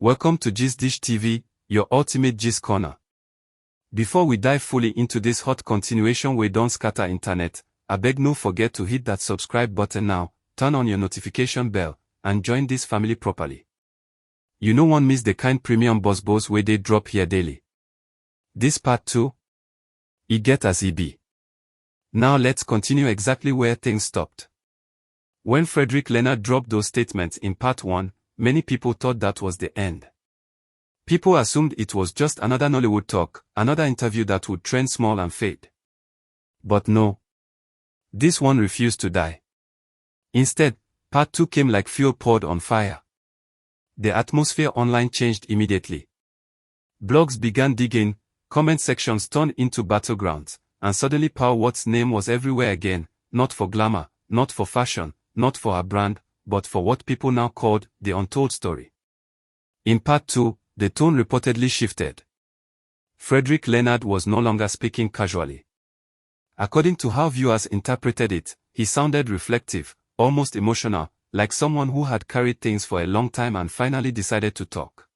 Welcome to Gist Dish TV, your ultimate gist corner. Before we dive fully into this hot continuation we don't scatter internet, abeg no forget to hit that subscribe button now, turn on your notification bell, and join this family properly. You no wan miss the kind premium buzz wey dey drop here daily. This part 2? E get as e be. Now let's continue exactly where things stopped. When Fredrick Leonard dropped those statements in part 1, many people thought that was the end. People assumed it was just another Nollywood talk, another interview that would trend small and fade. But no. This one refused to die. Instead, part 2 came like fuel poured on fire. The atmosphere online changed immediately. Blogs began digging, comment sections turned into battlegrounds, and suddenly Pearl Watt's name was everywhere again, not for glamour, not for fashion, not for her brand, but for what people now called the untold story. In part 2, the tone reportedly shifted. Fredrick Leonard was no longer speaking casually. According to how viewers interpreted it, he sounded reflective, almost emotional, like someone who had carried things for a long time and finally decided to talk.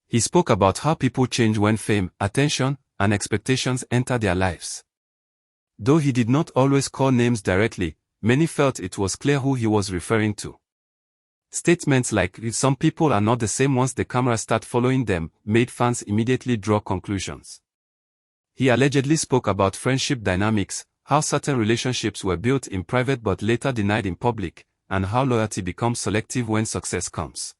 He spoke about how people change when fame, attention, and expectations enter their lives. Though he did not always call names directly, many felt it was clear who he was referring to. Statements like, "Some people are not the same once the camera start following them," made fans immediately draw conclusions. He allegedly spoke about friendship dynamics, how certain relationships were built in private but later denied in public, and how loyalty becomes selective when success comes.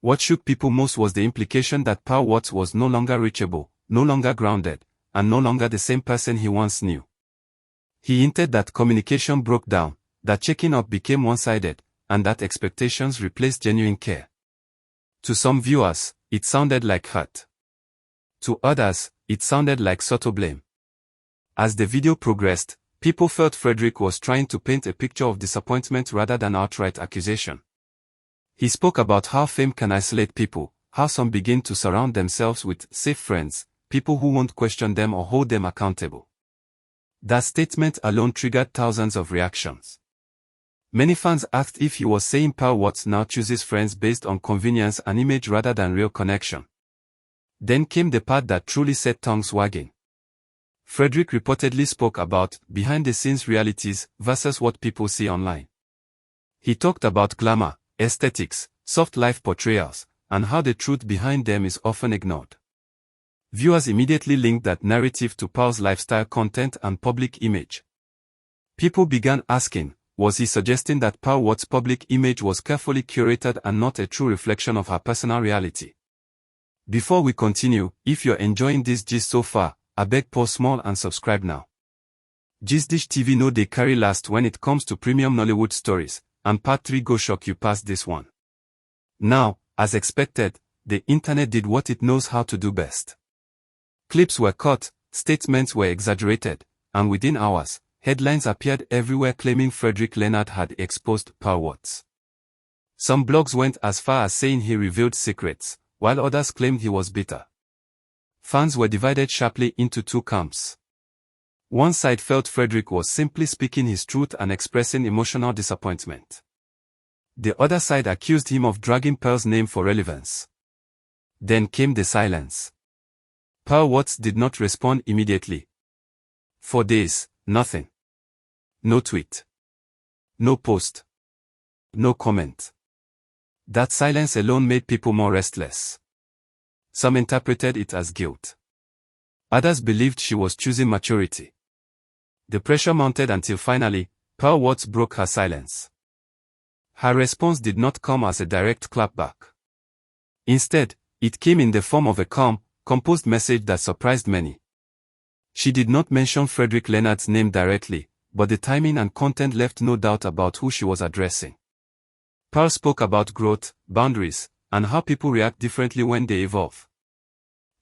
What shook people most was the implication that Pearl Watt was no longer reachable, no longer grounded, and no longer the same person he once knew. He hinted that communication broke down, that checking up became one-sided, and that expectations replaced genuine care. To some viewers, it sounded like hurt. To others, it sounded like subtle blame. As the video progressed, people felt Fredrick was trying to paint a picture of disappointment rather than outright accusation. He spoke about how fame can isolate people, how some begin to surround themselves with safe friends, people who won't question them or hold them accountable. That statement alone triggered thousands of reactions. Many fans asked if he was saying Pearl Watt now chooses friends based on convenience and image rather than real connection. Then came the part that truly set tongues wagging. Fredrick reportedly spoke about behind-the-scenes realities versus what people see online. He talked about glamour, aesthetics, soft life portrayals, and how the truth behind them is often ignored. Viewers immediately linked that narrative to Pearl's lifestyle content and public image. People began asking, was he suggesting that Pearl Watt's public image was carefully curated and not a true reflection of her personal reality? Before we continue, if you're enjoying this gist so far, abeg pause small and subscribe now. Gist Dish TV no dey carry last when it comes to premium Nollywood stories, and part 3 go shock you past this one. Now, as expected, the internet did what it knows how to do best. Clips were cut, statements were exaggerated, and within hours, headlines appeared everywhere claiming Fredrick Leonard had exposed Pearl Watt. Some blogs went as far as saying he revealed secrets, while others claimed he was bitter. Fans were divided sharply into two camps. One side felt Fredrick was simply speaking his truth and expressing emotional disappointment. The other side accused him of dragging Pearl's name for relevance. Then came the silence. Pearl Watt did not respond immediately. For days, nothing. No tweet. No post. No comment. That silence alone made people more restless. Some interpreted it as guilt. Others believed she was choosing maturity. The pressure mounted until finally, Pearl Watt broke her silence. Her response did not come as a direct clapback. Instead, it came in the form of a calm, composed message that surprised many. She did not mention Fredrick Leonard's name directly, but the timing and content left no doubt about who she was addressing. Pearl spoke about growth, boundaries, and how people react differently when they evolve.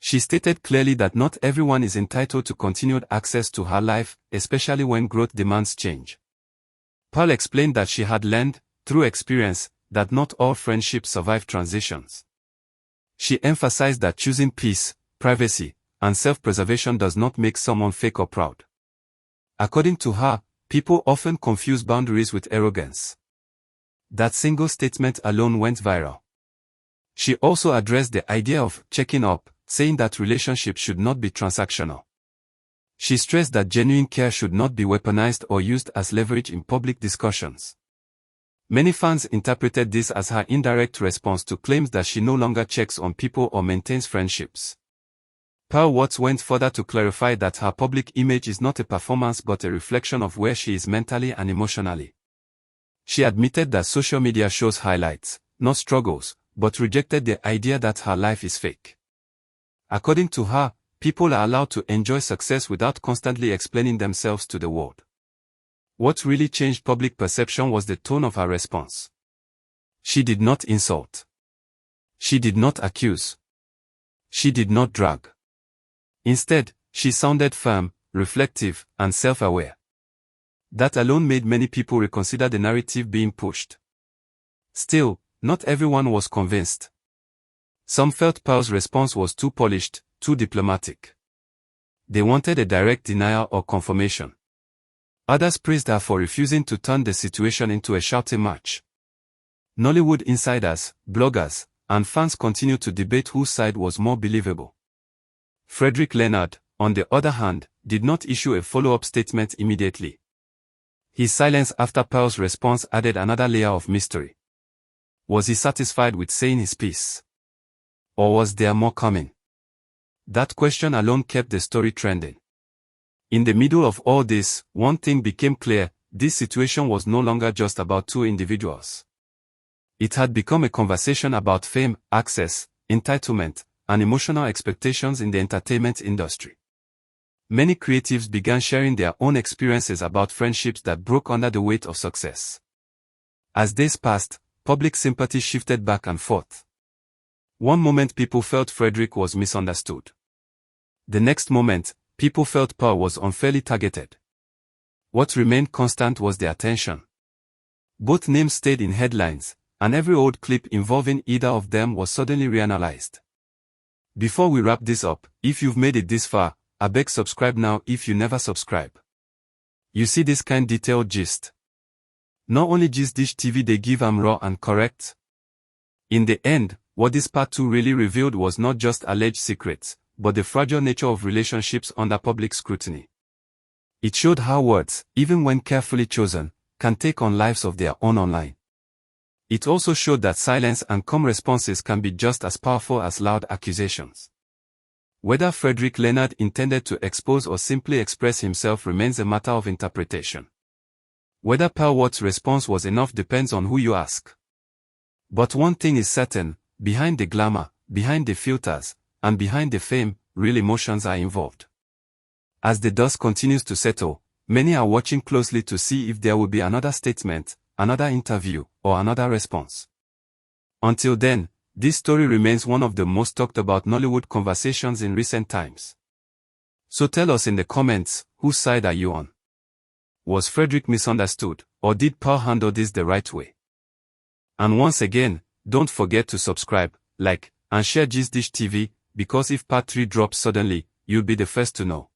She stated clearly that not everyone is entitled to continued access to her life, especially when growth demands change. Pearl explained that she had learned, through experience, that not all friendships survive transitions. She emphasized that choosing peace, privacy, and self-preservation does not make someone fake or proud. According to her, people often confuse boundaries with arrogance. That single statement alone went viral. She also addressed the idea of checking up, saying that relationships should not be transactional. She stressed that genuine care should not be weaponized or used as leverage in public discussions. Many fans interpreted this as her indirect response to claims that she no longer checks on people or maintains friendships. Pearl Watts went further to clarify that her public image is not a performance but a reflection of where she is mentally and emotionally. She admitted that social media shows highlights, not struggles, but rejected the idea that her life is fake. According to her, people are allowed to enjoy success without constantly explaining themselves to the world. What really changed public perception was the tone of her response. She did not insult. She did not accuse. She did not drag. Instead, she sounded firm, reflective, and self-aware. That alone made many people reconsider the narrative being pushed. Still, not everyone was convinced. Some felt Pearl's response was too polished, too diplomatic. They wanted a direct denial or confirmation. Others praised her for refusing to turn the situation into a shouting match. Nollywood insiders, bloggers, and fans continued to debate whose side was more believable. Fredrick Leonard, on the other hand, did not issue a follow-up statement immediately. His silence after Pearl's response added another layer of mystery. Was he satisfied with saying his piece? Or was there more coming? That question alone kept the story trending. In the middle of all this, one thing became clear: this situation was no longer just about two individuals. It had become a conversation about fame, access, entitlement, and emotional expectations in the entertainment industry. Many creatives began sharing their own experiences about friendships that broke under the weight of success. As days passed, public sympathy shifted back and forth. One moment people felt Fredrick was misunderstood. The next moment, people felt Pearl was unfairly targeted. What remained constant was the attention. Both names stayed in headlines, and every old clip involving either of them was suddenly reanalyzed. Before we wrap this up, if you've made it this far, I beg subscribe now if you never subscribe. You see this kind detailed gist. Not only Gist Dish TV they give raw and correct. In the end, what this part 2 really revealed was not just alleged secrets, but the fragile nature of relationships under public scrutiny. It showed how words, even when carefully chosen, can take on lives of their own online. It also showed that silence and calm responses can be just as powerful as loud accusations. Whether Fredrick Leonard intended to expose or simply express himself remains a matter of interpretation. Whether Pearl Watts' response was enough depends on who you ask. But one thing is certain: behind the glamour, behind the filters, and behind the fame, real emotions are involved. As the dust continues to settle, many are watching closely to see if there will be another statement, another interview, or another response. Until then, this story remains one of the most talked about Nollywood conversations in recent times. So tell us in the comments, whose side are you on? Was Fredrick misunderstood, or did Pearl handle this the right way? And once again, don't forget to subscribe, like, and share Gist Dish TV, because if part 3 drops suddenly, you'll be the first to know.